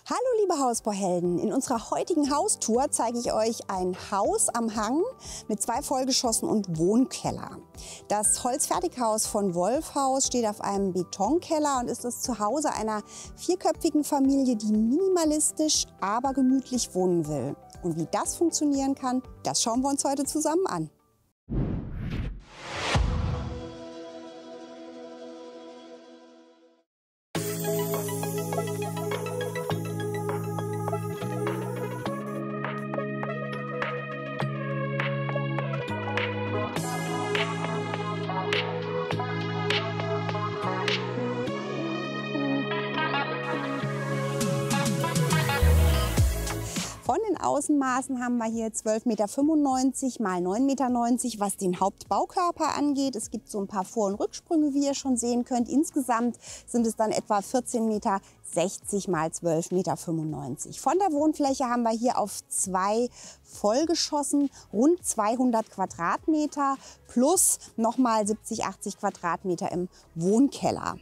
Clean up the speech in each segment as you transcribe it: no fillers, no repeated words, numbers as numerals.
Hallo liebe Hausbauhelden, in unserer heutigen Haustour zeige ich euch ein Haus am Hang mit 2 Vollgeschossen und Wohnkeller. Das Holzfertighaus von Wolfhaus steht auf einem Betonkeller und ist das Zuhause einer 4-köpfigen Familie, die minimalistisch, aber gemütlich wohnen will. Und wie das funktionieren kann, das schauen wir uns heute zusammen an. Von den Außenmaßen haben wir hier 12,95 Meter mal 9,90 Meter, was den Hauptbaukörper angeht. Es gibt so ein paar Vor- und Rücksprünge, wie ihr schon sehen könnt. Insgesamt sind es dann etwa 14,60 Meter mal 12,95 Meter. Von der Wohnfläche haben wir hier auf 2 Vollgeschossen rund 200 Quadratmeter plus nochmal 70, 80 Quadratmeter im Wohnkeller.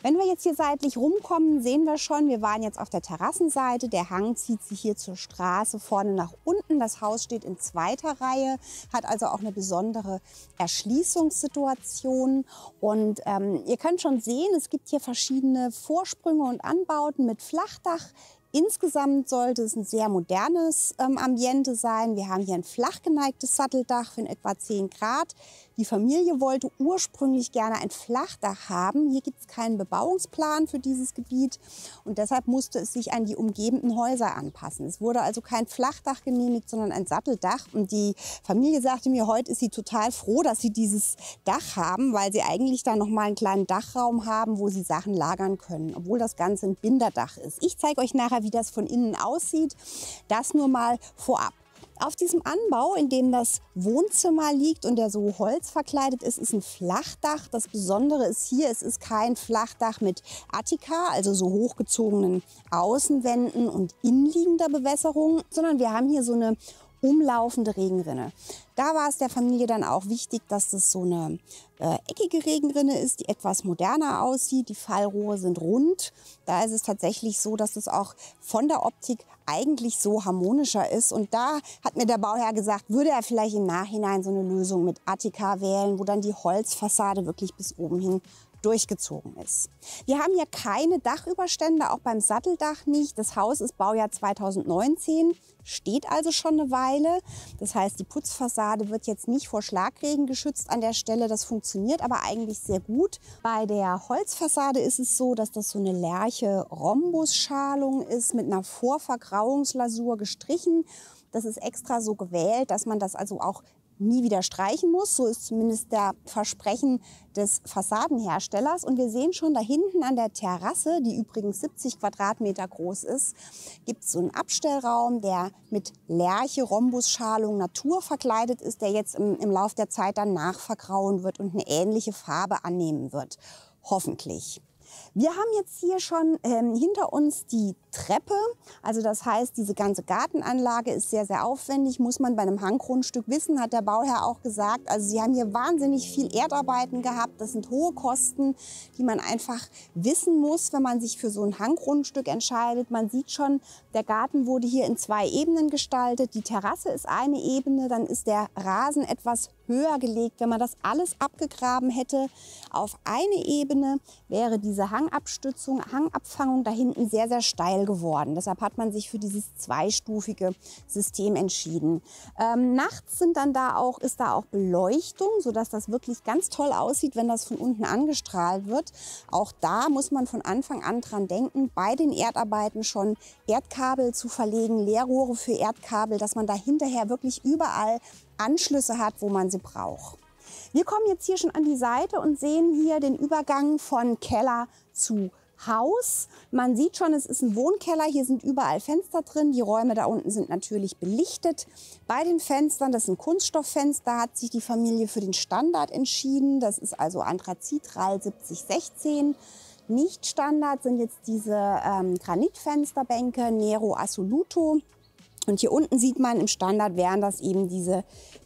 Wenn wir jetzt hier seitlich rumkommen, sehen wir schon, wir waren jetzt auf der Terrassenseite. Der Hang zieht sich hier zur Straße vorne nach unten. Das Haus steht in 2. Reihe, hat also auch eine besondere Erschließungssituation. Und ihr könnt schon sehen, es gibt hier verschiedene Vorsprünge und Anbauten mit Flachdach. Insgesamt sollte es ein sehr modernes Ambiente sein. Wir haben hier ein flach geneigtes Satteldach von etwa 10 Grad. Die Familie wollte ursprünglich gerne ein Flachdach haben. Hier gibt es keinen Bebauungsplan für dieses Gebiet und deshalb musste es sich an die umgebenden Häuser anpassen. Es wurde also kein Flachdach genehmigt, sondern ein Satteldach. Und die Familie sagte mir, heute ist sie total froh, dass sie dieses Dach haben, weil sie eigentlich da noch mal einen kleinen Dachraum haben, wo sie Sachen lagern können, obwohl das Ganze ein Binderdach ist. Ich zeige euch nachher, wie das von innen aussieht. Das nur mal vorab. Auf diesem Anbau, in dem das Wohnzimmer liegt und der so holzverkleidet ist, ist ein Flachdach. Das Besondere ist hier, es ist kein Flachdach mit Attika, also so hochgezogenen Außenwänden und innenliegender Bewässerung, sondern wir haben hier so eine umlaufende Regenrinne. Da war es der Familie dann auch wichtig, dass das so eine eckige Regenrinne ist, die etwas moderner aussieht. Die Fallrohre sind rund. Da ist es tatsächlich so, dass es auch von der Optik eigentlich so harmonischer ist. Und da hat mir der Bauherr gesagt, würde er vielleicht im Nachhinein so eine Lösung mit Attika wählen, wo dann die Holzfassade wirklich bis oben hin durchgezogen ist. Wir haben hier keine Dachüberstände, auch beim Satteldach nicht. Das Haus ist Baujahr 2019, steht also schon eine Weile. Das heißt, die Putzfassade wird jetzt nicht vor Schlagregen geschützt an der Stelle. Das funktioniert aber eigentlich sehr gut. Bei der Holzfassade ist es so, dass das so eine Lärche-Rhombus-Schalung ist mit einer Vorvergrauungslasur gestrichen. Das ist extra so gewählt, dass man das also auch nie wieder streichen muss. So ist zumindest der Versprechen des Fassadenherstellers. Und wir sehen schon da hinten an der Terrasse, die übrigens 70 Quadratmeter groß ist, gibt es so einen Abstellraum, der mit Lärche-Rhombusschalung Natur verkleidet ist, der jetzt im Lauf der Zeit dann nachvergrauen wird und eine ähnliche Farbe annehmen wird. Hoffentlich. Wir haben jetzt hier schon hinter uns die Treppe. Also das heißt, diese ganze Gartenanlage ist sehr, sehr aufwendig. Muss man bei einem Hanggrundstück wissen, hat der Bauherr auch gesagt. Also sie haben hier wahnsinnig viel Erdarbeiten gehabt. Das sind hohe Kosten, die man einfach wissen muss, wenn man sich für so ein Hanggrundstück entscheidet. Man sieht schon, der Garten wurde hier in 2 Ebenen gestaltet. Die Terrasse ist eine Ebene, dann ist der Rasen etwas höher gelegt. Wenn man das alles abgegraben hätte auf eine Ebene, wäre diese Hangabstützung, Hangabfangung da hinten sehr, sehr steil geworden. Deshalb hat man sich für dieses zweistufige System entschieden. Nachts ist da auch Beleuchtung, sodass das wirklich ganz toll aussieht, wenn das von unten angestrahlt wird. Auch da muss man von Anfang an dran denken, bei den Erdarbeiten schon Erdkabel zu verlegen, Leerrohre für Erdkabel, dass man da hinterher wirklich überall Anschlüsse hat, wo man sie braucht. Wir kommen jetzt hier schon an die Seite und sehen hier den Übergang von Keller zu Haus. Man sieht schon, es ist ein Wohnkeller. Hier sind überall Fenster drin. Die Räume da unten sind natürlich belichtet. Bei den Fenstern, das sind Kunststofffenster, hat sich die Familie für den Standard entschieden. Das ist also Anthrazit RAL 7016. Nicht Standard sind jetzt diese Granitfensterbänke Nero Assoluto. Und hier unten sieht man, im Standard wären das eben diese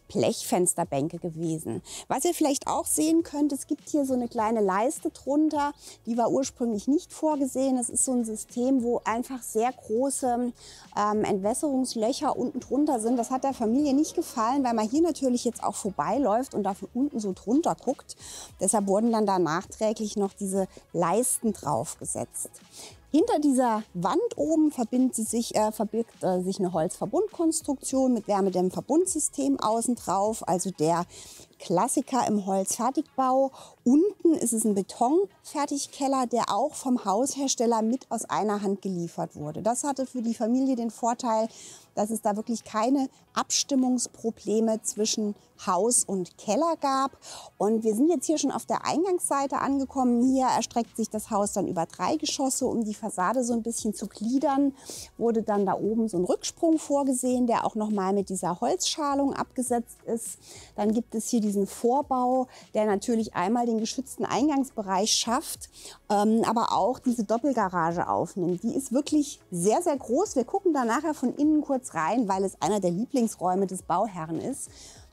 Blechfensterbänke gewesen. Was ihr vielleicht auch sehen könnt, es gibt hier so eine kleine Leiste drunter, die war ursprünglich nicht vorgesehen. Das ist so ein System, wo einfach sehr große Entwässerungslöcher unten drunter sind. Das hat der Familie nicht gefallen, weil man hier natürlich jetzt auch vorbeiläuft und da von unten so drunter guckt. Deshalb wurden dann da nachträglich noch diese Leisten draufgesetzt. Hinter dieser Wand oben verbirgt sich eine Holzverbundkonstruktion mit Wärmedämmverbundsystem außen drauf, also der Klassiker im Holzfertigbau. Unten ist es ein Betonfertigkeller, der auch vom Haushersteller mit aus einer Hand geliefert wurde. Das hatte für die Familie den Vorteil, dass es da wirklich keine Abstimmungsprobleme zwischen Haus und Keller gab. Und wir sind jetzt hier schon auf der Eingangsseite angekommen. Hier erstreckt sich das Haus dann über 3 Geschosse. Um die Fassade so ein bisschen zu gliedern, wurde dann da oben so ein Rücksprung vorgesehen, der auch nochmal mit dieser Holzschalung abgesetzt ist. Dann gibt es hier diesen Vorbau, der natürlich einmal den geschützten Eingangsbereich schafft, aber auch diese Doppelgarage aufnimmt. Die ist wirklich sehr, sehr groß. Wir gucken da nachher von innen kurz rein, weil es einer der Lieblingsräume des Bauherrn ist.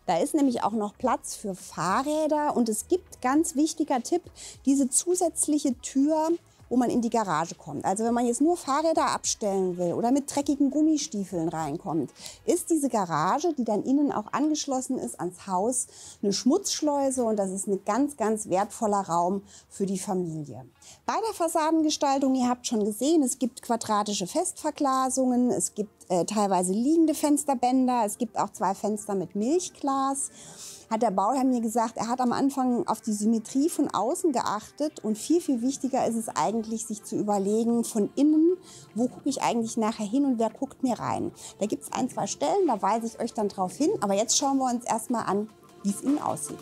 Da ist nämlich auch noch Platz für Fahrräder und es gibt, ganz wichtiger Tipp, diese zusätzliche Tür, wo man in die Garage kommt. Also wenn man jetzt nur Fahrräder abstellen will oder mit dreckigen Gummistiefeln reinkommt, ist diese Garage, die dann innen auch angeschlossen ist ans Haus, eine Schmutzschleuse und das ist ein ganz, ganz wertvoller Raum für die Familie. Bei der Fassadengestaltung, ihr habt schon gesehen, es gibt quadratische Festverglasungen, es gibt teilweise liegende Fensterbänder, es gibt auch 2 Fenster mit Milchglas. Hat der Bauherr mir gesagt, er hat am Anfang auf die Symmetrie von außen geachtet und viel, viel wichtiger ist es eigentlich, sich zu überlegen von innen, wo gucke ich eigentlich nachher hin und wer guckt mir rein. Da gibt es 1, 2 Stellen, da weise ich euch dann drauf hin, aber jetzt schauen wir uns erstmal an, wie es innen aussieht.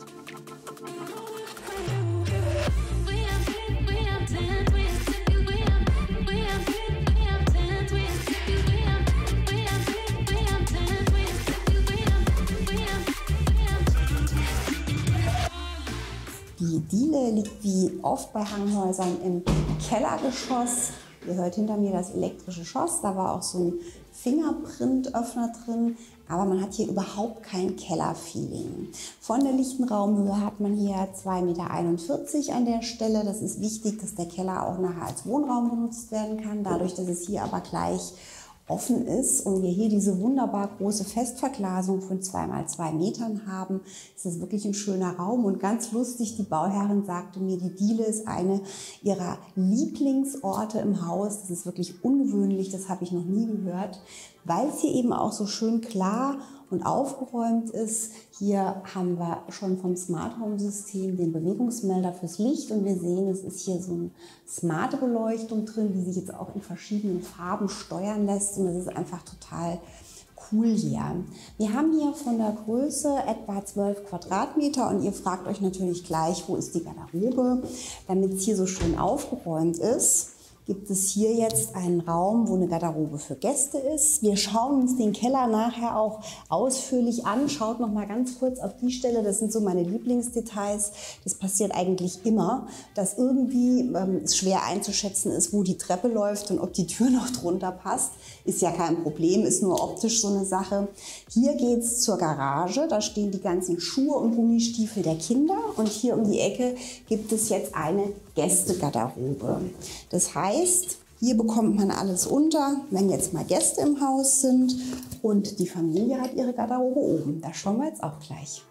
Die Diele liegt wie oft bei Hanghäusern im Kellergeschoss. Ihr hört hinter mir das elektrische Schloss. Da war auch so ein Fingerprintöffner drin. Aber man hat hier überhaupt kein Kellerfeeling. Von der lichten Raumhöhe hat man hier 2,41 Meter an der Stelle. Das ist wichtig, dass der Keller auch nachher als Wohnraum genutzt werden kann. Dadurch, dass es hier aber gleich offen ist und wir hier diese wunderbar große Festverglasung von 2 mal 2 Metern haben, ist es wirklich ein schöner Raum. Und ganz lustig, die Bauherrin sagte mir, die Diele ist eine ihrer Lieblingsorte im Haus. Das ist wirklich ungewöhnlich, das habe ich noch nie gehört, weil es hier eben auch so schön klar und aufgeräumt ist. Hier haben wir schon vom Smart Home System den Bewegungsmelder fürs Licht und wir sehen, es ist hier so eine smarte Beleuchtung drin, die sich jetzt auch in verschiedenen Farben steuern lässt und das ist einfach total cool hier. Wir haben hier von der Größe etwa 12 Quadratmeter und ihr fragt euch natürlich gleich, wo ist die Garderobe? Damit es hier so schön aufgeräumt ist, gibt es hier jetzt einen Raum, wo eine Garderobe für Gäste ist. Wir schauen uns den Keller nachher auch ausführlich an. Schaut noch mal ganz kurz auf die Stelle, das sind so meine Lieblingsdetails. Das passiert eigentlich immer, dass irgendwie es schwer einzuschätzen ist, wo die Treppe läuft und ob die Tür noch drunter passt. Ist ja kein Problem, ist nur optisch so eine Sache. Hier geht es zur Garage, da stehen die ganzen Schuhe und Gummistiefel der Kinder und hier um die Ecke gibt es jetzt eine Gästegarderobe. Das heißt, hier bekommt man alles unter, wenn jetzt mal Gäste im Haus sind und die Familie hat ihre Garderobe oben. Da schauen wir jetzt auch gleich.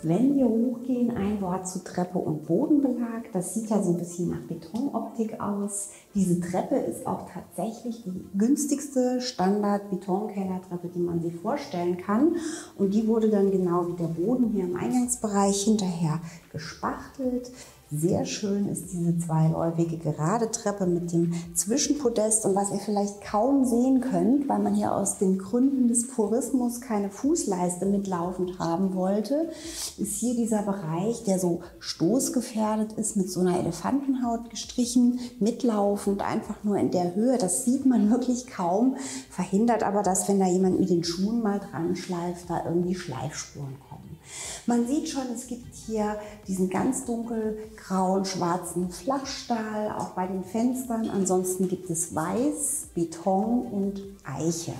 Wenn wir hochgehen, ein Wort zu Treppe und Bodenbelag. Das sieht ja so ein bisschen nach Betonoptik aus. Diese Treppe ist auch tatsächlich die günstigste Standard-Betonkellertreppe, die man sich vorstellen kann. Und die wurde dann genau wie der Boden hier im Eingangsbereich hinterher gespachtelt. Sehr schön ist diese zweiläufige gerade Treppe mit dem Zwischenpodest und was ihr vielleicht kaum sehen könnt, weil man hier aus den Gründen des Purismus keine Fußleiste mitlaufend haben wollte, ist hier dieser Bereich, der so stoßgefährdet ist, mit so einer Elefantenhaut gestrichen, mitlaufend, einfach nur in der Höhe. Das sieht man wirklich kaum, verhindert aber, dass wenn da jemand mit den Schuhen mal dran schleift, da irgendwie Schleifspuren kommen. Man sieht schon, es gibt hier diesen ganz dunkelgrauen, schwarzen Flachstahl, auch bei den Fenstern. Ansonsten gibt es Weiß, Beton und Eiche.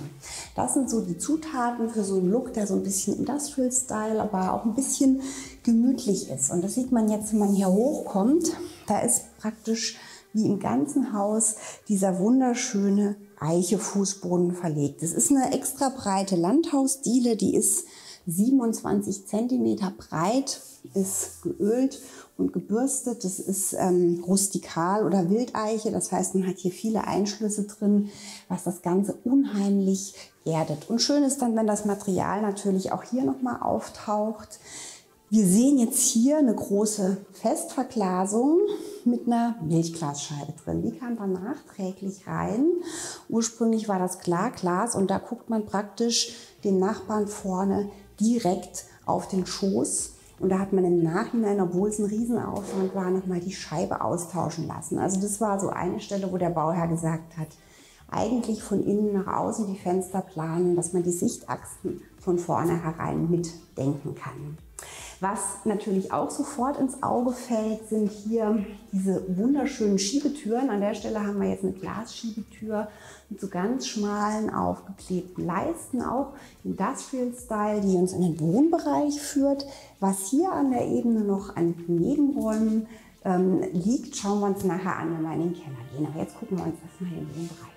Das sind so die Zutaten für so einen Look, der so ein bisschen Industrial Style, aber auch ein bisschen gemütlich ist. Und das sieht man jetzt, wenn man hier hochkommt. Da ist praktisch wie im ganzen Haus dieser wunderschöne Eiche-Fußboden verlegt. Es ist eine extra breite Landhausdiele, die ist 27 cm breit, ist geölt und gebürstet. Das ist rustikal oder Wildeiche, das heißt, man hat hier viele Einschlüsse drin, was das Ganze unheimlich erdet. Und schön ist dann, wenn das Material natürlich auch hier nochmal auftaucht. Wir sehen jetzt hier eine große Festverglasung mit einer Milchglasscheibe drin. Die kam dann nachträglich rein. Ursprünglich war das Klarglas und da guckt man praktisch den Nachbarn vorne direkt auf den Schoß. Und da hat man im Nachhinein, obwohl es ein Riesenaufwand war, nochmal die Scheibe austauschen lassen. Also das war so eine Stelle, wo der Bauherr gesagt hat, eigentlich von innen nach außen die Fenster planen, dass man die Sichtachsen von vornherein mitdenken kann. Was natürlich auch sofort ins Auge fällt, sind hier diese wunderschönen Schiebetüren. An der Stelle haben wir jetzt eine Glasschiebetür mit so ganz schmalen, aufgeklebten Leisten, auch Industrial Style, die uns in den Wohnbereich führt. Was hier an der Ebene noch an Nebenräumen liegt, schauen wir uns nachher an, wenn wir in den Keller gehen. Aber jetzt gucken wir uns erstmal den Wohnbereich an.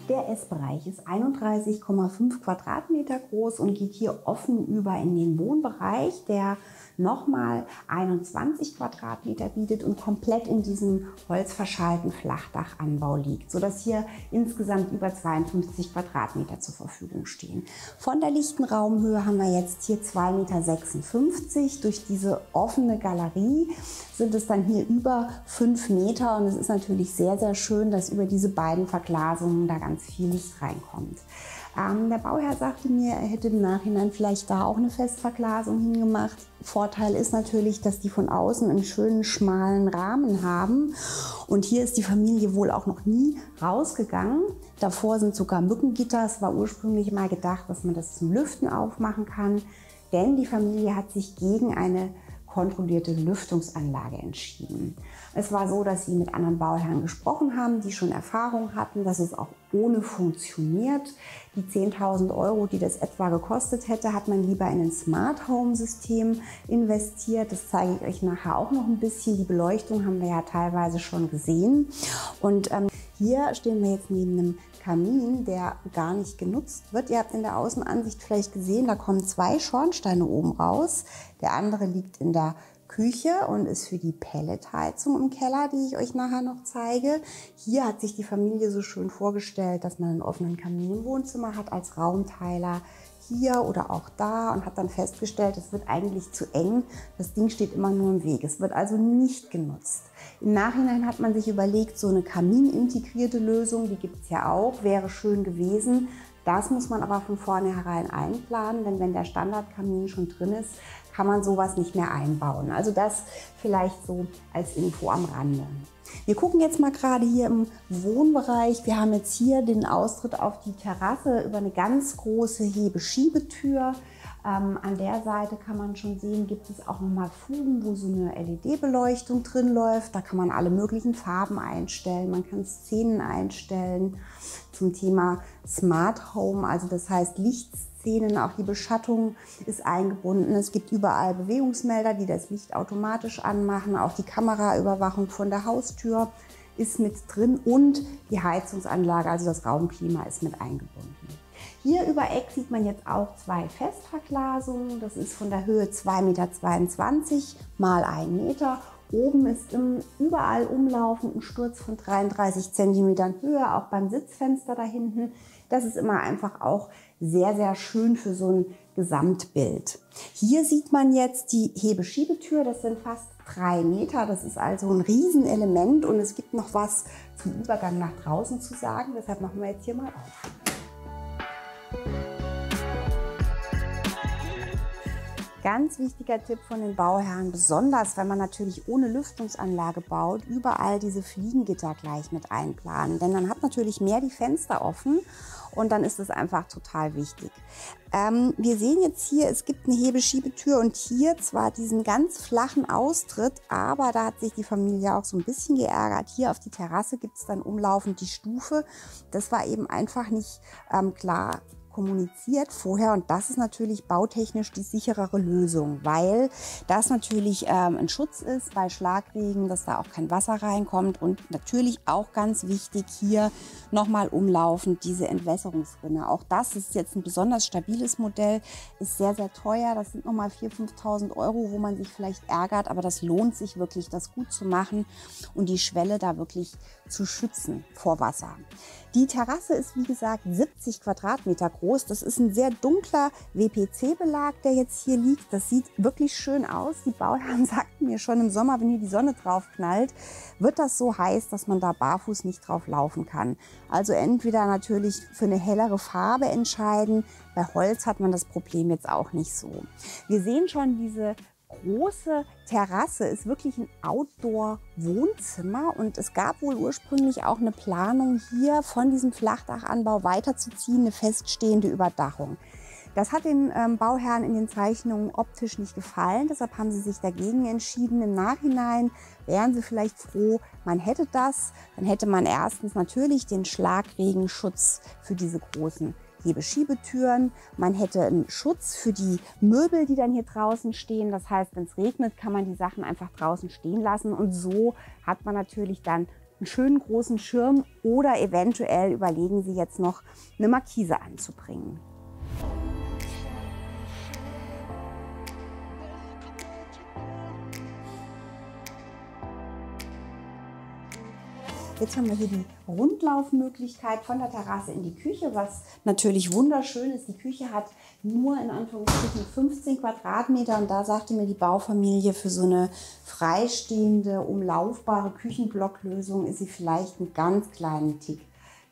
Der Essbereich ist 31,5 Quadratmeter groß und geht hier offen über in den Wohnbereich, der nochmal 21 Quadratmeter bietet und komplett in diesem holzverschalten Flachdachanbau liegt, sodass hier insgesamt über 52 Quadratmeter zur Verfügung stehen. Von der lichten Raumhöhe haben wir jetzt hier 2,56 Meter. Durch diese offene Galerie sind es dann hier über 5 Meter und es ist natürlich sehr, sehr schön, dass über diese beiden Verglasungen da ganz viel Licht reinkommt. Der Bauherr sagte mir, er hätte im Nachhinein vielleicht da auch eine Festverglasung hingemacht. Vorteil ist natürlich, dass die von außen einen schönen schmalen Rahmen haben. Und hier ist die Familie wohl auch noch nie rausgegangen. Davor sind sogar Mückengitter. Es war ursprünglich mal gedacht, dass man das zum Lüften aufmachen kann. Denn die Familie hat sich gegen eine kontrollierte Lüftungsanlage entschieden. Es war so, dass sie mit anderen Bauherren gesprochen haben, die schon Erfahrung hatten, dass es auch ohne funktioniert. Die 10.000 Euro, die das etwa gekostet hätte, hat man lieber in ein Smart Home System investiert. Das zeige ich euch nachher auch noch ein bisschen. Die Beleuchtung haben wir ja teilweise schon gesehen. Und hier stehen wir jetzt neben einem Kamin, der gar nicht genutzt wird. Ihr habt in der Außenansicht vielleicht gesehen, da kommen 2 Schornsteine oben raus. Der andere liegt in der Küche und ist für die Pelletheizung im Keller, die ich euch nachher noch zeige. Hier hat sich die Familie so schön vorgestellt, dass man einen offenen Kamin im Wohnzimmer hat als Raumteiler. Hier oder auch da und hat dann festgestellt, es wird eigentlich zu eng. Das Ding steht immer nur im Weg. Es wird also nicht genutzt. Im Nachhinein hat man sich überlegt, so eine kaminintegrierte Lösung, die gibt es ja auch, wäre schön gewesen. Das muss man aber von vornherein einplanen, denn wenn der Standardkamin schon drin ist, kann man sowas nicht mehr einbauen. Also das vielleicht so als Info am Rande. Wir gucken jetzt mal gerade hier im Wohnbereich. Wir haben jetzt hier den Austritt auf die Terrasse über eine ganz große Hebeschiebetür. An der Seite kann man schon sehen, gibt es auch nochmal Fugen, wo so eine LED-Beleuchtung drin läuft. Da kann man alle möglichen Farben einstellen. Man kann Szenen einstellen zum Thema Smart Home, also das heißt Lichtszenen, auch die Beschattung ist eingebunden. Es gibt überall Bewegungsmelder, die das Licht automatisch anmachen. Auch die Kameraüberwachung von der Haustür ist mit drin und die Heizungsanlage, also das Raumklima, ist mit eingebunden. Hier über Eck sieht man jetzt auch 2 Festverglasungen. Das ist von der Höhe 2,22 Meter mal 1 Meter. Oben ist überall umlaufend ein Sturz von 33 cm Höhe, auch beim Sitzfenster da hinten. Das ist immer einfach auch sehr, sehr schön für so ein Gesamtbild. Hier sieht man jetzt die Hebeschiebetür. Das sind fast 3 Meter. Das ist also ein Riesenelement und es gibt noch was zum Übergang nach draußen zu sagen. Deshalb machen wir jetzt hier mal auf. Ganz wichtiger Tipp von den Bauherren, besonders wenn man natürlich ohne Lüftungsanlage baut, überall diese Fliegengitter gleich mit einplanen. Denn dann hat natürlich mehr die Fenster offen und dann ist es einfach total wichtig. Wir sehen jetzt hier, es gibt eine Hebeschiebetür und hier zwar diesen ganz flachen Austritt, aber da hat sich die Familie auch so ein bisschen geärgert. Hier auf die Terrasse gibt es dann umlaufend die Stufe. Das war eben einfach nicht klar kommuniziert vorher und das ist natürlich bautechnisch die sicherere Lösung, weil das natürlich ein Schutz ist bei Schlagregen, dass da auch kein Wasser reinkommt und natürlich auch ganz wichtig hier nochmal umlaufend diese Entwässerungsrinne. Auch das ist jetzt ein besonders stabiles Modell, ist sehr, sehr teuer. Das sind nochmal 4.000, 5.000 Euro, wo man sich vielleicht ärgert, aber das lohnt sich wirklich, das gut zu machen und die Schwelle da wirklich zu schützen vor Wasser. Die Terrasse ist wie gesagt 70 Quadratmeter groß. Das ist ein sehr dunkler WPC-Belag, der jetzt hier liegt. Das sieht wirklich schön aus. Die Bauherren sagten mir schon im Sommer, wenn hier die Sonne drauf knallt, wird das so heiß, dass man da barfuß nicht drauf laufen kann. Also entweder natürlich für eine hellere Farbe entscheiden. Bei Holz hat man das Problem jetzt auch nicht so. Wir sehen schon diese große Terrasse ist wirklich ein Outdoor-Wohnzimmer und es gab wohl ursprünglich auch eine Planung hier von diesem Flachdachanbau weiterzuziehen, eine feststehende Überdachung. Das hat den Bauherren in den Zeichnungen optisch nicht gefallen, deshalb haben sie sich dagegen entschieden. Im Nachhinein wären sie vielleicht froh, man hätte das. Dann hätte man erstens natürlich den Schlagregenschutz für diese großen Hebeschiebetüren. Man hätte einen Schutz für die Möbel, die dann hier draußen stehen. Das heißt, wenn es regnet, kann man die Sachen einfach draußen stehen lassen. Und so hat man natürlich dann einen schönen großen Schirm oder eventuell überlegen Sie jetzt noch eine Markise anzubringen. Jetzt haben wir hier die Rundlaufmöglichkeit von der Terrasse in die Küche, was natürlich wunderschön ist. Die Küche hat nur in Anführungsstrichen 15 Quadratmeter und da sagte mir die Baufamilie, für so eine freistehende, umlaufbare Küchenblocklösung ist sie vielleicht einen ganz kleinen Tick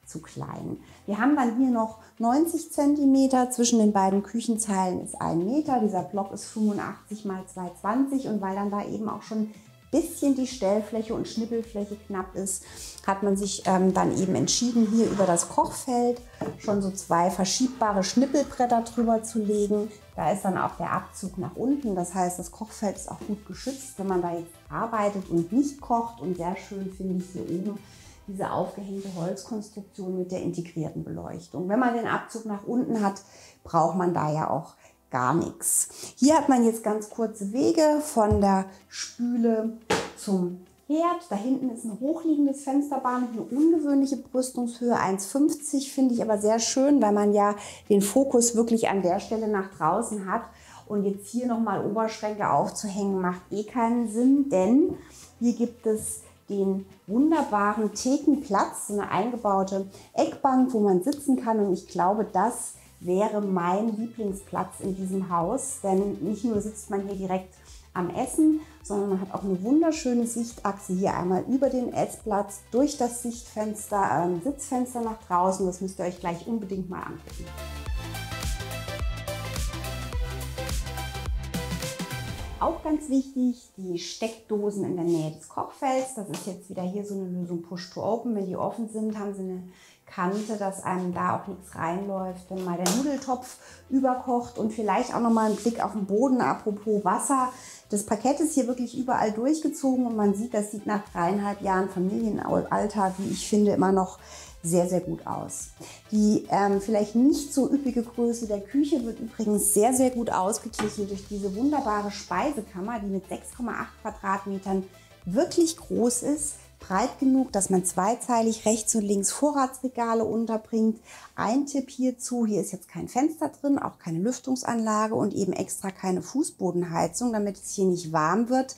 zu klein. Wir haben dann hier noch 90 cm, zwischen den beiden Küchenzeilen ist 1 Meter. Dieser Block ist 85 x 220 und weil dann da eben auch schon bisschen die Stellfläche und Schnippelfläche knapp ist, hat man sich dann eben entschieden, hier über das Kochfeld schon so 2 verschiebbare Schnippelbretter drüber zu legen. Da ist dann auch der Abzug nach unten. Das heißt, das Kochfeld ist auch gut geschützt, wenn man da jetzt arbeitet und nicht kocht. Und sehr schön finde ich hier oben diese aufgehängte Holzkonstruktion mit der integrierten Beleuchtung. Wenn man den Abzug nach unten hat, braucht man da ja auch gar nichts. Hier hat man jetzt ganz kurze Wege von der Spüle zum Herd. Da hinten ist ein hochliegendes Fensterband, eine ungewöhnliche Brüstungshöhe, 1,50 finde ich aber sehr schön, weil man ja den Fokus wirklich an der Stelle nach draußen hat. Und jetzt hier nochmal Oberschränke aufzuhängen, macht eh keinen Sinn, denn hier gibt es den wunderbaren Thekenplatz, so eine eingebaute Eckbank, wo man sitzen kann. Und ich glaube, das wäre mein Lieblingsplatz in diesem Haus, denn nicht nur sitzt man hier direkt am Essen, sondern man hat auch eine wunderschöne Sichtachse hier einmal über den Essplatz, durch das Sichtfenster, Sitzfenster nach draußen. Das müsst ihr euch gleich unbedingt mal angucken. Auch ganz wichtig, die Steckdosen in der Nähe des Kochfelds. Das ist jetzt wieder hier so eine Lösung Push-to-Open. Wenn die offen sind, haben sie eine Kante, dass einem da auch nichts reinläuft, wenn mal der Nudeltopf überkocht. Und vielleicht auch noch mal einen Blick auf den Boden, apropos Wasser. Das Parkett ist hier wirklich überall durchgezogen und man sieht, das sieht nach 3,5 Jahren Familienalltag, wie ich finde, immer noch sehr, sehr gut aus. Die vielleicht nicht so üppige Größe der Küche wird übrigens sehr, sehr gut ausgeglichen durch diese wunderbare Speisekammer, die mit 6,8 Quadratmetern wirklich groß ist. Breit genug, dass man zweizeilig rechts und links Vorratsregale unterbringt. Ein Tipp hierzu, hier ist jetzt kein Fenster drin, auch keine Lüftungsanlage und eben extra keine Fußbodenheizung, damit es hier nicht warm wird.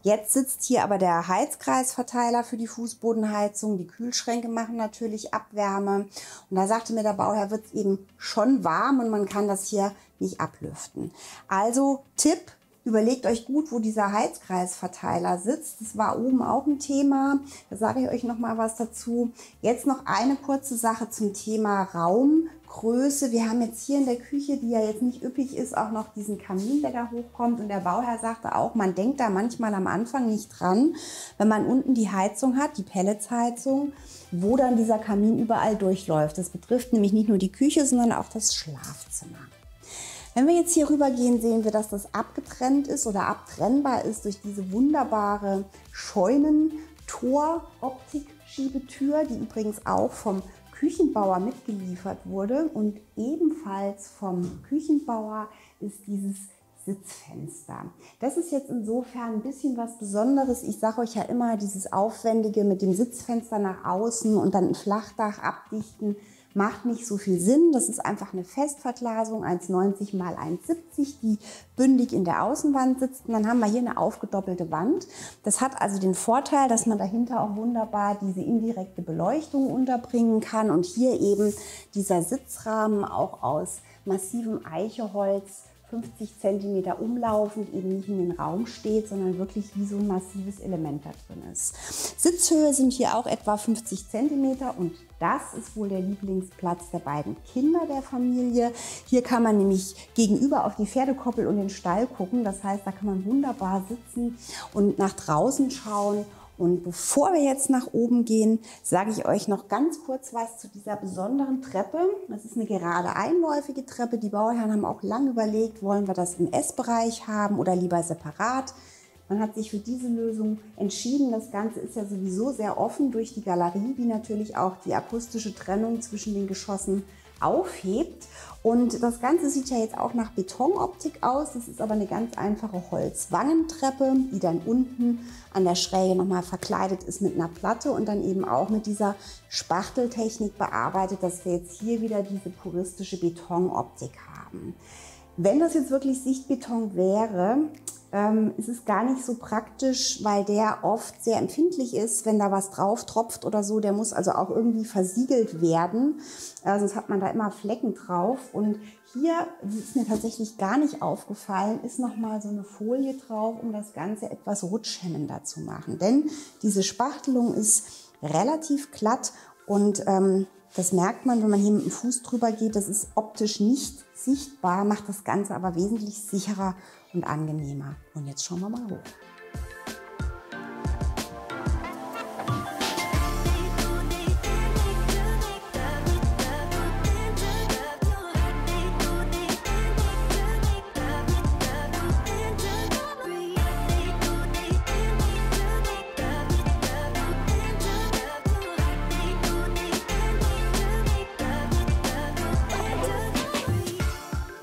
Jetzt sitzt hier aber der Heizkreisverteiler für die Fußbodenheizung. Die Kühlschränke machen natürlich Abwärme. Und da sagte mir der Bauherr, wird es eben schon warm und man kann das hier nicht ablüften. Also Tipp: Überlegt euch gut, wo dieser Heizkreisverteiler sitzt. Das war oben auch ein Thema. Da sage ich euch noch mal was dazu. Jetzt noch eine kurze Sache zum Thema Raum Größe. Wir haben jetzt hier in der Küche, die ja jetzt nicht üppig ist, auch noch diesen Kamin, der da hochkommt. Und der Bauherr sagte auch, man denkt da manchmal am Anfang nicht dran, wenn man unten die Heizung hat, die Pelletsheizung, wo dann dieser Kamin überall durchläuft. Das betrifft nämlich nicht nur die Küche, sondern auch das Schlafzimmer. Wenn wir jetzt hier rüber gehen, sehen wir, dass das abgetrennt ist oder abtrennbar ist durch diese wunderbare Scheunentor-Optik-Schiebetür, die übrigens auch vom Küchenbauer mitgeliefert wurde. Und ebenfalls vom Küchenbauer ist dieses Sitzfenster. Das ist jetzt insofern ein bisschen was Besonderes. Ich sage euch ja immer, dieses Aufwendige mit dem Sitzfenster nach außen und dann ein Flachdach abdichten, macht nicht so viel Sinn. Das ist einfach eine Festverglasung, 1,90 x 1,70, die bündig in der Außenwand sitzt. Und dann haben wir hier eine aufgedoppelte Wand. Das hat also den Vorteil, dass man dahinter auch wunderbar diese indirekte Beleuchtung unterbringen kann. Und hier eben dieser Sitzrahmen auch aus massivem Eicheholz, 50 cm umlaufend, eben nicht in den Raum steht, sondern wirklich wie so ein massives Element da drin ist. Sitzhöhe sind hier auch etwa 50 cm und das ist wohl der Lieblingsplatz der beiden Kinder der Familie. Hier kann man nämlich gegenüber auf die Pferdekoppel und den Stall gucken. Das heißt, da kann man wunderbar sitzen und nach draußen schauen. Und bevor wir jetzt nach oben gehen, sage ich euch noch ganz kurz was zu dieser besonderen Treppe. Das ist eine gerade einläufige Treppe. Die Bauherren haben auch lange überlegt, wollen wir das im Essbereich haben oder lieber separat. Man hat sich für diese Lösung entschieden. Das Ganze ist ja sowieso sehr offen durch die Galerie, die natürlich auch die akustische Trennung zwischen den Geschossen aufhebt. Und das Ganze sieht ja jetzt auch nach Betonoptik aus. Das ist aber eine ganz einfache Holzwangentreppe, die dann unten an der Schräge nochmal verkleidet ist mit einer Platte und dann eben auch mit dieser Spachteltechnik bearbeitet, dass wir jetzt hier wieder diese puristische Betonoptik haben. Wenn das jetzt wirklich Sichtbeton wäre, ist es gar nicht so praktisch, weil der oft sehr empfindlich ist, wenn da was drauf tropft oder so. Der muss also auch irgendwie versiegelt werden, sonst hat man da immer Flecken drauf. Und hier, das ist mir tatsächlich gar nicht aufgefallen, ist nochmal so eine Folie drauf, um das Ganze etwas rutschhemmender zu machen. Denn diese Spachtelung ist relativ glatt und das merkt man, wenn man hier mit dem Fuß drüber geht. Das ist optisch nicht sichtbar, macht das Ganze aber wesentlich sicherer und angenehmer. Und jetzt schauen wir mal hoch.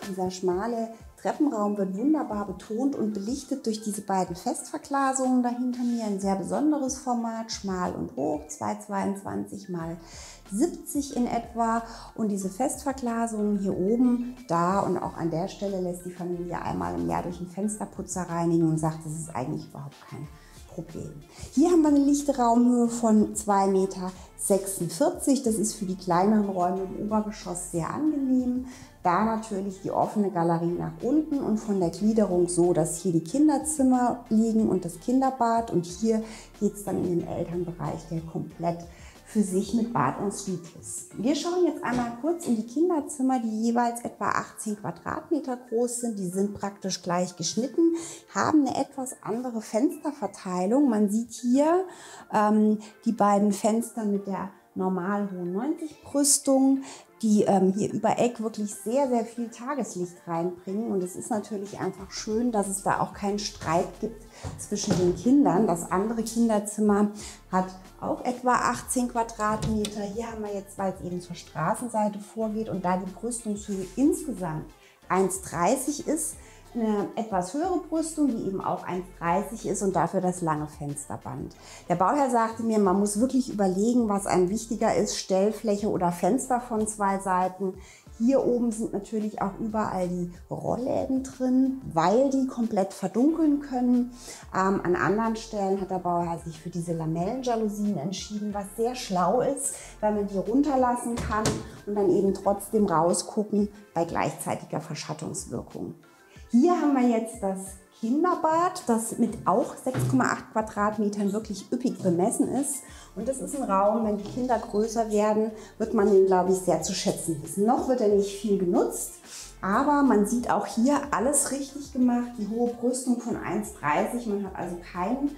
Dieser schmale Treppenraum wird wunderbar betont und belichtet durch diese beiden Festverglasungen dahinter mir. Ein sehr besonderes Format, schmal und hoch, 2,22 x 70 in etwa. Und diese Festverglasungen hier oben, da und auch an der Stelle lässt die Familie einmal im Jahr durch den Fensterputzer reinigen und sagt, das ist eigentlich überhaupt kein Problem. Hier haben wir eine lichte Raumhöhe von 2,46 Meter. Das ist für die kleineren Räume im Obergeschoss sehr angenehm. Da natürlich die offene Galerie nach unten und von der Gliederung so, dass hier die Kinderzimmer liegen und das Kinderbad. Und hier geht es dann in den Elternbereich, der komplett für sich mit Bad en suite ist. Wir schauen jetzt einmal kurz in die Kinderzimmer, die jeweils etwa 18 Quadratmeter groß sind. Die sind praktisch gleich geschnitten, haben eine etwas andere Fensterverteilung. Man sieht hier die beiden Fenster mit der normal hohen 90-Brüstung, die hier über Eck wirklich sehr, sehr viel Tageslicht reinbringen. Und es ist natürlich einfach schön, dass es da auch keinen Streit gibt zwischen den Kindern. Das andere Kinderzimmer hat auch etwa 18 Quadratmeter. Hier haben wir jetzt, weil es eben zur Straßenseite vorgeht und da die Brüstungshöhe insgesamt 1,30 ist, eine etwas höhere Brüstung, die eben auch 1,30 ist und dafür das lange Fensterband. Der Bauherr sagte mir, man muss wirklich überlegen, was einem wichtiger ist, Stellfläche oder Fenster von zwei Seiten. Hier oben sind natürlich auch überall die Rollläden drin, weil die komplett verdunkeln können. An anderen Stellen hat der Bauherr sich für diese Lamellenjalousien entschieden, was sehr schlau ist, weil man die runterlassen kann und dann eben trotzdem rausgucken bei gleichzeitiger Verschattungswirkung. Hier haben wir jetzt das Kinderbad, das mit auch 6,8 Quadratmetern wirklich üppig bemessen ist. Und das ist ein Raum, wenn die Kinder größer werden, wird man ihn, glaube ich, sehr zu schätzen wissen. Noch wird er nicht viel genutzt, aber man sieht auch hier alles richtig gemacht. Die hohe Brüstung von 1,30, man hat also keinen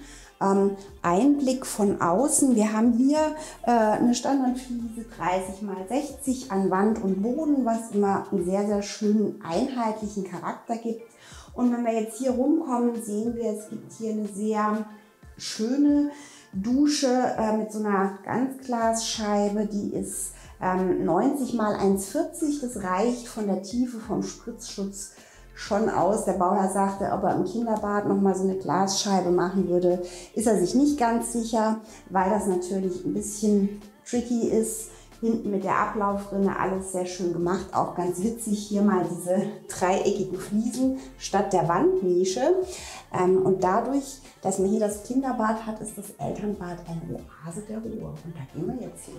Einblick von außen. Wir haben hier eine Standardfliese 30 x 60 an Wand und Boden, was immer einen sehr, sehr schönen einheitlichen Charakter gibt. Und wenn wir jetzt hier rumkommen, sehen wir, es gibt hier eine sehr schöne Dusche mit so einer Ganzglasscheibe, die ist 90 x 1,40. Das reicht von der Tiefe vom Spritzschutz schon aus. Der Bauherr sagte, ob er im Kinderbad noch mal so eine Glasscheibe machen würde, ist er sich nicht ganz sicher, weil das natürlich ein bisschen tricky ist. Hinten mit der Ablaufrinne alles sehr schön gemacht. Auch ganz witzig hier mal diese dreieckigen Fliesen statt der Wandnische. Und dadurch, dass man hier das Kinderbad hat, ist das Elternbad eine Oase der Ruhe. Und da gehen wir jetzt hin.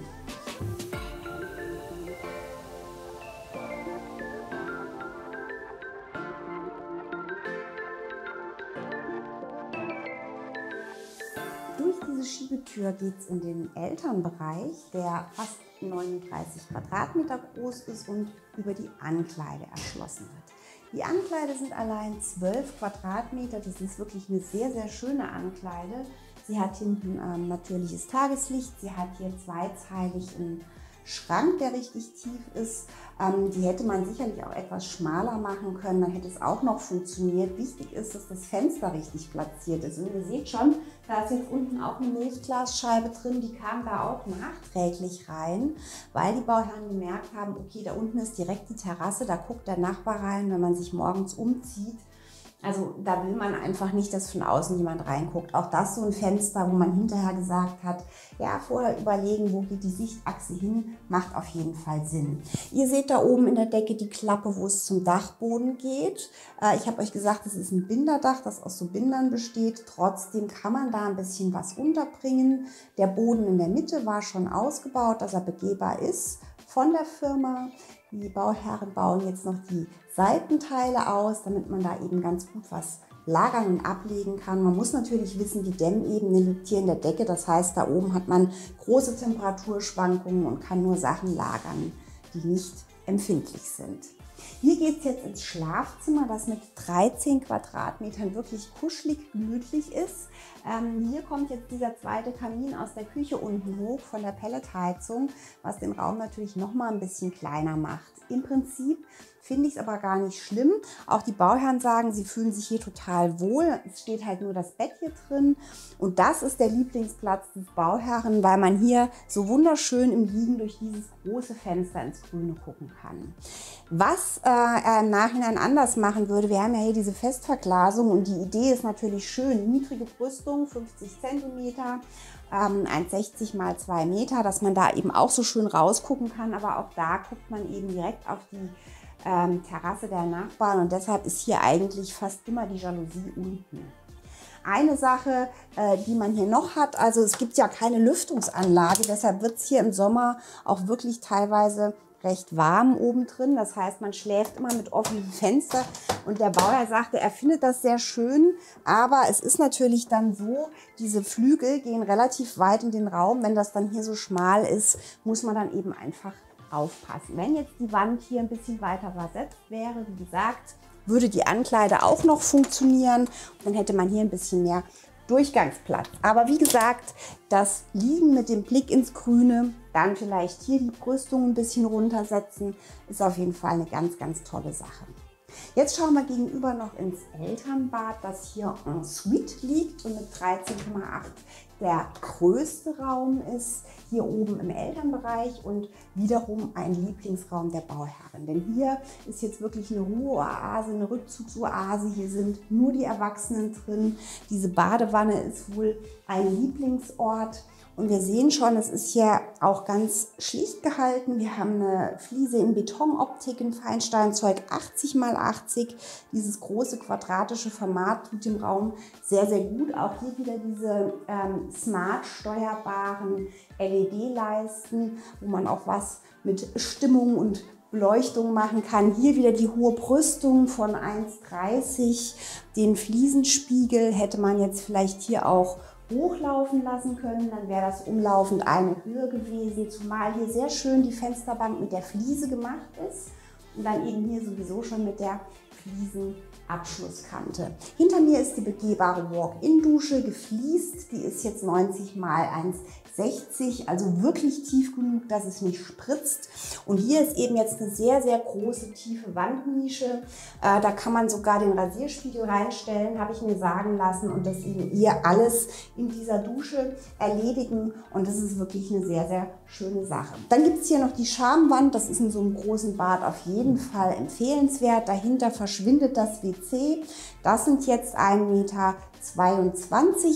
Durch diese Schiebetür geht es in den Elternbereich, der fast 39 Quadratmeter groß ist und über die Ankleide erschlossen wird. Die Ankleide sind allein 12 Quadratmeter. Das ist wirklich eine sehr, sehr schöne Ankleide. Sie hat hinten natürliches Tageslicht. Sie hat hier zweizeilig einen Schrank, der richtig tief ist. Die hätte man sicherlich auch etwas schmaler machen können, dann hätte es auch noch funktioniert. Wichtig ist, dass das Fenster richtig platziert ist. Und ihr seht schon, da ist jetzt unten auch eine Milchglasscheibe drin, die kam da auch nachträglich rein, weil die Bauherren gemerkt haben, okay, da unten ist direkt die Terrasse, da guckt der Nachbar rein, wenn man sich morgens umzieht. Also da will man einfach nicht, dass von außen jemand reinguckt. Auch das so ein Fenster, wo man hinterher gesagt hat, ja, vorher überlegen, wo geht die Sichtachse hin, macht auf jeden Fall Sinn. Ihr seht da oben in der Decke die Klappe, wo es zum Dachboden geht. Ich habe euch gesagt, es ist ein Binderdach, das aus so Bindern besteht. Trotzdem kann man da ein bisschen was unterbringen. Der Boden in der Mitte war schon ausgebaut, dass er begehbar ist von der Firma. Die Bauherren bauen jetzt noch die Seitenteile aus, damit man da eben ganz gut was lagern und ablegen kann. Man muss natürlich wissen, die Dämmebene liegt hier in der Decke. Das heißt, da oben hat man große Temperaturschwankungen und kann nur Sachen lagern, die nicht empfindlich sind. Hier geht es jetzt ins Schlafzimmer, das mit 13 Quadratmetern wirklich kuschelig, gemütlich ist. Hier kommt jetzt dieser zweite Kamin aus der Küche unten hoch von der Pelletheizung, was den Raum natürlich noch mal ein bisschen kleiner macht. Im Prinzip finde ich es aber gar nicht schlimm. Auch die Bauherren sagen, sie fühlen sich hier total wohl. Es steht halt nur das Bett hier drin. Und das ist der Lieblingsplatz des Bauherren, weil man hier so wunderschön im Liegen durch dieses große Fenster ins Grüne gucken kann. Was er im Nachhinein anders machen würde, wir haben ja hier diese Festverglasung und die Idee ist natürlich schön. Niedrige Brüstung, 50 cm, 1,60 x 2 Meter, dass man da eben auch so schön rausgucken kann. Aber auch da guckt man eben direkt auf die Terrasse der Nachbarn und deshalb ist hier eigentlich fast immer die Jalousie unten. Eine Sache, die man hier noch hat, also es gibt ja keine Lüftungsanlage, deshalb wird es hier im Sommer auch wirklich teilweise recht warm oben drin. Das heißt, man schläft immer mit offenem Fenster und der Bauherr sagte, er findet das sehr schön, aber es ist natürlich dann so, diese Flügel gehen relativ weit in den Raum. Wenn das dann hier so schmal ist, muss man dann eben einfach aufpassen. Wenn jetzt die Wand hier ein bisschen weiter versetzt wäre, wie gesagt, würde die Ankleide auch noch funktionieren. Dann hätte man hier ein bisschen mehr Durchgangsplatz. Aber wie gesagt, das Liegen mit dem Blick ins Grüne, dann vielleicht hier die Brüstung ein bisschen runtersetzen, ist auf jeden Fall eine ganz, ganz tolle Sache. Jetzt schauen wir gegenüber noch ins Elternbad, das hier en suite liegt und mit 13,8 der größte Raum ist, hier oben im Elternbereich und wiederum ein Lieblingsraum der Bauherren. Denn hier ist jetzt wirklich eine Ruheoase, eine Rückzugsoase. Hier sind nur die Erwachsenen drin. Diese Badewanne ist wohl ein Lieblingsort. Und wir sehen schon, es ist hier auch ganz schlicht gehalten. Wir haben eine Fliese in Betonoptik in Feinsteinzeug 80 x 80. Dieses große quadratische Format tut dem Raum sehr, sehr gut. Auch hier wieder diese smart steuerbaren LED-Leisten, wo man auch was mit Stimmung und Beleuchtung machen kann. Hier wieder die hohe Brüstung von 1,30. Den Fliesenspiegel hätte man jetzt vielleicht hier auch hochlaufen lassen können, dann wäre das umlaufend eine Höhe gewesen, zumal hier sehr schön die Fensterbank mit der Fliese gemacht ist und dann eben hier sowieso schon mit der Fliesenabschlusskante. Hinter mir ist die begehbare Walk-in-Dusche, gefliest, die ist jetzt 90 x 1,60, also wirklich tief genug, dass es nicht spritzt. Und hier ist eben jetzt eine sehr, sehr große, tiefe Wandnische. Da kann man sogar den Rasierspiegel reinstellen, habe ich mir sagen lassen, und das eben ihr alles in dieser Dusche erledigen. Und das ist wirklich eine sehr, sehr schöne Sache. Dann gibt es hier noch die Schamwand, das ist in so einem großen Bad auf jeden Fall empfehlenswert. Dahinter verschwindet das WC. Das sind jetzt 1,22 Meter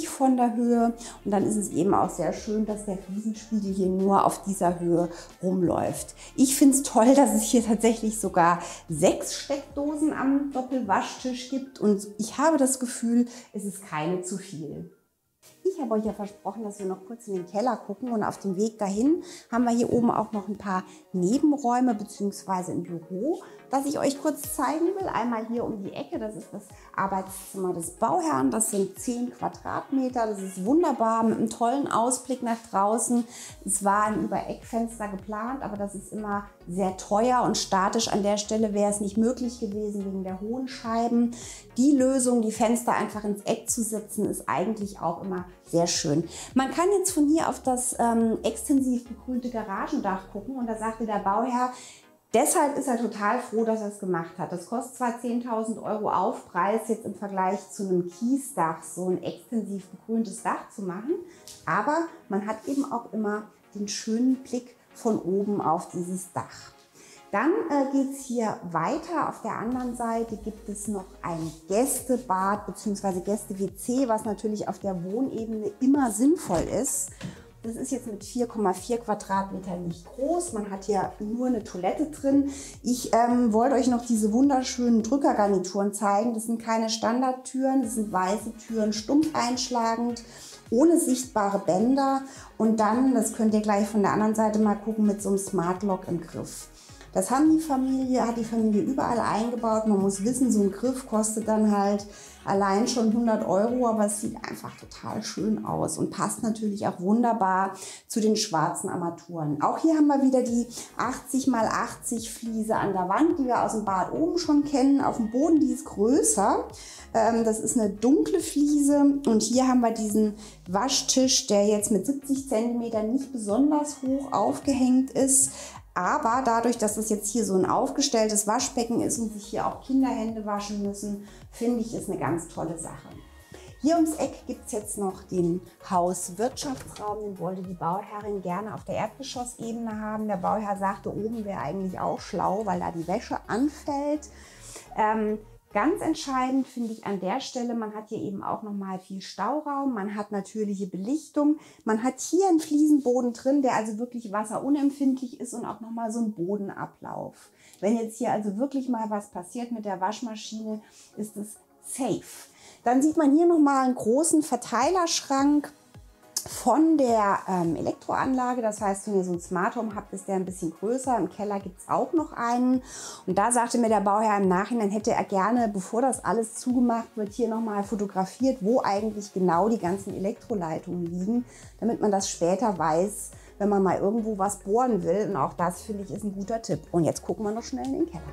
von der Höhe. Und dann ist es eben auch sehr schön, dass der Fliesenspiegel hier nur auf dieser Höhe rumläuft. Ich finde es toll, dass es hier tatsächlich sogar 6 Steckdosen am Doppelwaschtisch gibt. Und ich habe das Gefühl, es ist keine zu viel. Ich habe euch ja versprochen, dass wir noch kurz in den Keller gucken, und auf dem Weg dahin haben wir hier oben auch noch ein paar Nebenräume bzw. ein Büro, das ich euch kurz zeigen will. Einmal hier um die Ecke, das ist das Arbeitszimmer des Bauherrn, das sind 10 Quadratmeter, das ist wunderbar mit einem tollen Ausblick nach draußen. Es war ein Übereckfenster geplant, aber das ist immer sehr teuer und statisch. An der Stelle wäre es nicht möglich gewesen wegen der hohen Scheiben. Die Lösung, die Fenster einfach ins Eck zu setzen, ist eigentlich auch immer sehr schön. Man kann jetzt von hier auf das extensiv begrünte Garagendach gucken, und da sagte der Bauherr, deshalb ist er total froh, dass er es gemacht hat. Das kostet zwar 10.000 € Aufpreis, jetzt im Vergleich zu einem Kiesdach so ein extensiv begrüntes Dach zu machen, aber man hat eben auch immer den schönen Blick von oben auf dieses Dach. Dann geht es hier weiter. Auf der anderen Seite gibt es noch ein Gästebad bzw. Gäste-WC, was natürlich auf der Wohnebene immer sinnvoll ist. Das ist jetzt mit 4,4 Quadratmetern nicht groß. Man hat hier nur eine Toilette drin. Ich wollte euch noch diese wunderschönen Drückergarnituren zeigen. Das sind keine Standardtüren, das sind weiße Türen, stumpf einschlagend, ohne sichtbare Bänder. Und dann, das könnt ihr gleich von der anderen Seite mal gucken, mit so einem Smart Lock im Griff. Das hat die Familie überall eingebaut. Man muss wissen, so ein Griff kostet dann halt allein schon 100 €, aber es sieht einfach total schön aus und passt natürlich auch wunderbar zu den schwarzen Armaturen. Auch hier haben wir wieder die 80 x 80 Fliese an der Wand, die wir aus dem Bad oben schon kennen. Auf dem Boden, die ist größer. Das ist eine dunkle Fliese, und hier haben wir diesen Waschtisch, der jetzt mit 70 cm nicht besonders hoch aufgehängt ist. Aber dadurch, dass das jetzt hier so ein aufgestelltes Waschbecken ist und sich hier auch Kinderhände waschen müssen, finde ich, ist eine ganz tolle Sache. Hier ums Eck gibt es jetzt noch den Hauswirtschaftsraum, den wollte die Bauherrin gerne auf der Erdgeschossebene haben. Der Bauherr sagte, oben wäre eigentlich auch schlau, weil da die Wäsche anfällt. Ganz entscheidend finde ich an der Stelle, man hat hier eben auch noch mal viel Stauraum, man hat natürliche Belichtung, man hat hier einen Fliesenboden drin, der also wirklich wasserunempfindlich ist, und auch noch mal so einen Bodenablauf. Wenn jetzt hier also wirklich mal was passiert mit der Waschmaschine, ist es safe. Dann sieht man hier noch mal einen großen Verteilerschrank von der Elektroanlage. Das heißt, wenn ihr so ein Smart Home habt, ist der ein bisschen größer. Im Keller gibt es auch noch einen. Und da sagte mir der Bauherr im Nachhinein, hätte er gerne, bevor das alles zugemacht wird, hier nochmal fotografiert, wo eigentlich genau die ganzen Elektroleitungen liegen, damit man das später weiß, wenn man mal irgendwo was bohren will. Und auch das, finde ich, ist ein guter Tipp. Und jetzt gucken wir noch schnell in den Keller.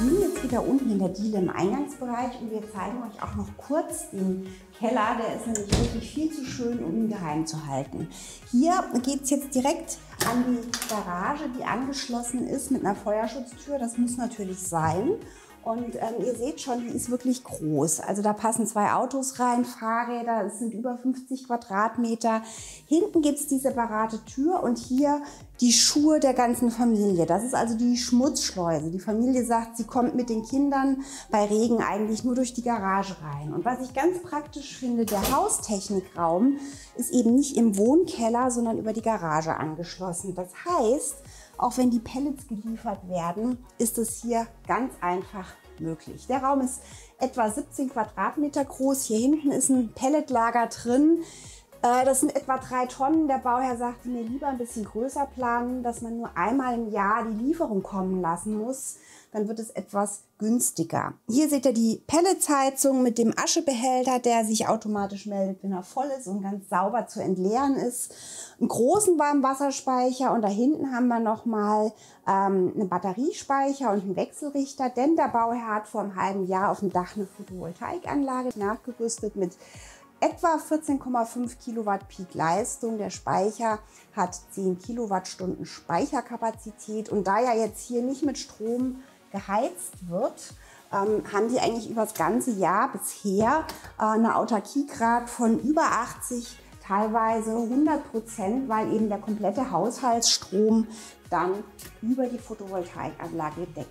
Wir sind jetzt wieder unten in der Diele im Eingangsbereich, und wir zeigen euch auch noch kurz den Keller. Der ist nämlich wirklich viel zu schön, um ihn geheim zu halten. Hier geht es jetzt direkt an die Garage, die angeschlossen ist mit einer Feuerschutztür. Das muss natürlich sein. Und ihr seht schon, die ist wirklich groß. Also da passen 2 Autos rein, Fahrräder, es sind über 50 Quadratmeter. Hinten gibt es die separate Tür und hier die Schuhe der ganzen Familie. Das ist also die Schmutzschleuse. Die Familie sagt, sie kommt mit den Kindern bei Regen eigentlich nur durch die Garage rein. Und was ich ganz praktisch finde, der Haustechnikraum ist eben nicht im Wohnkeller, sondern über die Garage angeschlossen. Das heißt, auch wenn die Pellets geliefert werden, ist es hier ganz einfach möglich. Der Raum ist etwa 17 Quadratmeter groß. Hier hinten ist ein Pelletlager drin. Das sind etwa 3 Tonnen. Der Bauherr sagte mir, lieber ein bisschen größer planen, dass man nur einmal im Jahr die Lieferung kommen lassen muss. Dann wird es etwas günstiger. Hier seht ihr die Pelletsheizung mit dem Aschebehälter, der sich automatisch meldet, wenn er voll ist und ganz sauber zu entleeren ist. Einen großen Warmwasserspeicher und da hinten haben wir nochmal einen Batteriespeicher und einen Wechselrichter, denn der Bauherr hat vor einem halben Jahr auf dem Dach eine Photovoltaikanlage nachgerüstet mit etwa 14,5 Kilowatt Peak Leistung. Der Speicher hat 10 Kilowattstunden Speicherkapazität und da ja jetzt hier nicht mit Strom geheizt wird, haben die eigentlich über das ganze Jahr bisher eine Autarkiegrad von über 80, teilweise 100%, weil eben der komplette Haushaltsstrom dann über die Photovoltaikanlage gedeckt wird.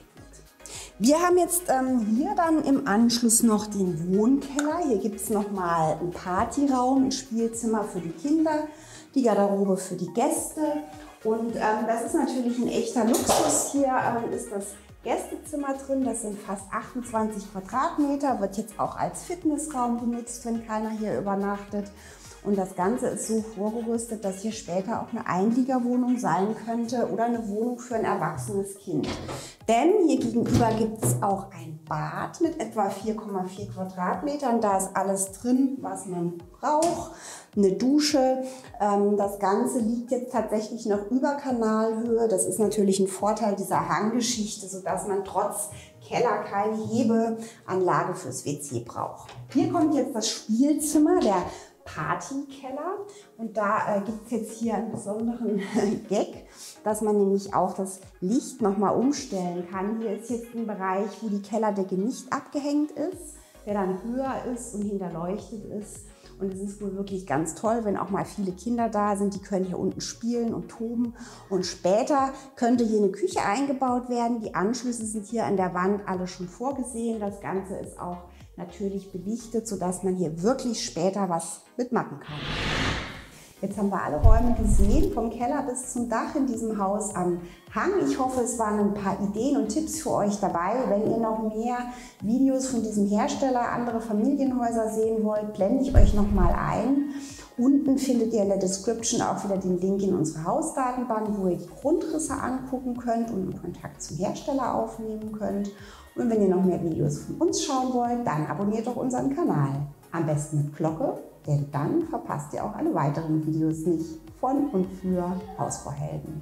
Wir haben jetzt hier dann im Anschluss noch den Wohnkeller. Hier gibt es nochmal einen Partyraum, ein Spielzimmer für die Kinder, die Garderobe für die Gäste. Und das ist natürlich ein echter Luxus. Hier ist das Gästezimmer drin, das sind fast 28 Quadratmeter, wird jetzt auch als Fitnessraum genutzt, wenn keiner hier übernachtet. Und das Ganze ist so vorgerüstet, dass hier später auch eine Einliegerwohnung sein könnte oder eine Wohnung für ein erwachsenes Kind. Denn hier gegenüber gibt es auch ein Bad mit etwa 4,4 Quadratmetern. Da ist alles drin, was man braucht. Eine Dusche. Das Ganze liegt jetzt tatsächlich noch über Kanalhöhe. Das ist natürlich ein Vorteil dieser Hanggeschichte, sodass man trotz Keller keine Hebeanlage fürs WC braucht. Hier kommt jetzt das Spielzimmer, der Partykeller, und da gibt es jetzt hier einen besonderen Gag, dass man nämlich auch das Licht nochmal umstellen kann. Hier ist jetzt ein Bereich, wo die Kellerdecke nicht abgehängt ist, der dann höher ist und hinterleuchtet ist. Und es ist wohl wirklich ganz toll, wenn auch mal viele Kinder da sind, die können hier unten spielen und toben. Und später könnte hier eine Küche eingebaut werden. Die Anschlüsse sind hier an der Wand alle schon vorgesehen. Das Ganze ist auch natürlich belichtet, sodass man hier wirklich später was mitmachen kann. Jetzt haben wir alle Räume gesehen, vom Keller bis zum Dach in diesem Haus am Hang. Ich hoffe, es waren ein paar Ideen und Tipps für euch dabei. Wenn ihr noch mehr Videos von diesem Hersteller, andere Familienhäuser sehen wollt, blende ich euch noch mal ein. Unten findet ihr in der Description auch wieder den Link in unsere Hausdatenbank, wo ihr die Grundrisse angucken könnt und einen Kontakt zum Hersteller aufnehmen könnt. Und wenn ihr noch mehr Videos von uns schauen wollt, dann abonniert doch unseren Kanal. Am besten mit Glocke, denn dann verpasst ihr auch alle weiteren Videos nicht von und für Hausbauhelden.